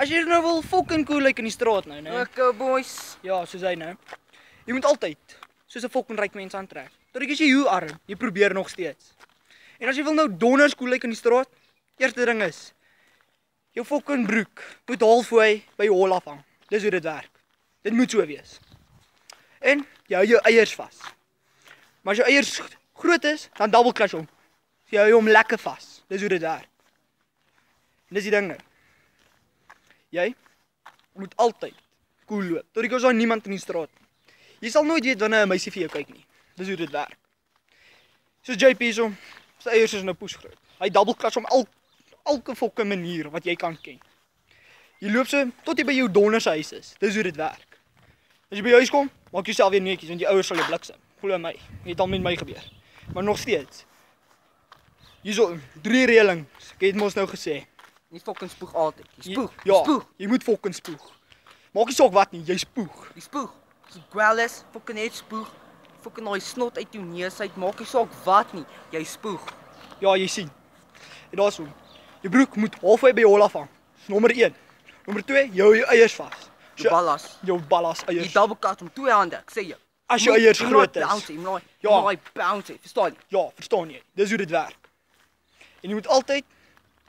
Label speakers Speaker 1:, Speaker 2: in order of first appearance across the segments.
Speaker 1: As jy nou wil fucking cool lyk in die straat nou, né?
Speaker 2: Okay, boys.
Speaker 1: Ja, soos hy nou. Jy moet altyd soos 'n fucking ryk mens aantrek. Tot ek is jy hoe arm, jy probeer nog steeds. En as jy wil nou donders cool lyk in die straat, eerste ding is jou fucking broek moet halfway by jou hol afhang. Dis hoe dit werk. Dit moet so wees. En jy hou jou eiers vas. Maar as jou eiers groot is, dan double clutch hom. Jy hou hom lekker vas. Dis hoe dit werk. En dis die ding nou. Jy moet altyd cool loop. Tot ek daar niemand in die straat. Jy sal nooit weet wanneer 'n meisie vir jou kyk nie. Dis hoe dit werk. Soos JP so, sy eiers is nou poesgroot. Hy double clutch hom elke fucking manier wat jy kan ken. Jy loop so tot jy by jou donder se huis is. Dis hoe dit werk. As jy by jou huis kom, maak jouself weer netjies want die ouers sal jou bliksem. Glo my, het al met my gebeur. Maar nog steeds. Hierso 3 reëlings. Ek het mos nou gesê.
Speaker 2: Nie fucking spoeg altyd. Jy spoeg.
Speaker 1: Ja,
Speaker 2: Spoeg.
Speaker 1: jy moet fucking spoeg. Maak nie saak wat nie, jy spoeg.
Speaker 2: Jy spoeg. As jy gwel is, fucking net spoeg. Fucking daai snot uit jou neus uit. Maak nie saak wat nie. Jy spoeg.
Speaker 1: Ja, jy sien. En daarso. Jou broek moet halfway by jou hol afhang. Dis nommer 1. Nommer 2, jy hou jou eiers vas.
Speaker 2: Jou ballas.
Speaker 1: Jou ballas
Speaker 2: Jy
Speaker 1: eiers.
Speaker 2: double cut met 2 hande, ek sê jou.
Speaker 1: As jou eiers groot is.
Speaker 2: Bouncy, jy
Speaker 1: Ja.
Speaker 2: moet bouncy, verstaan jy?
Speaker 1: Ja, verstaan jy. Dis hoe dit werk. En jy moet altyd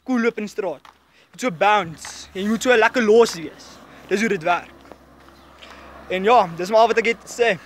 Speaker 1: cool loop in die straat. Jy moet so bounce. En jy moet so lekker los wees. Dis hoe dit werk. En ja, dis maar al wat ek het te sê.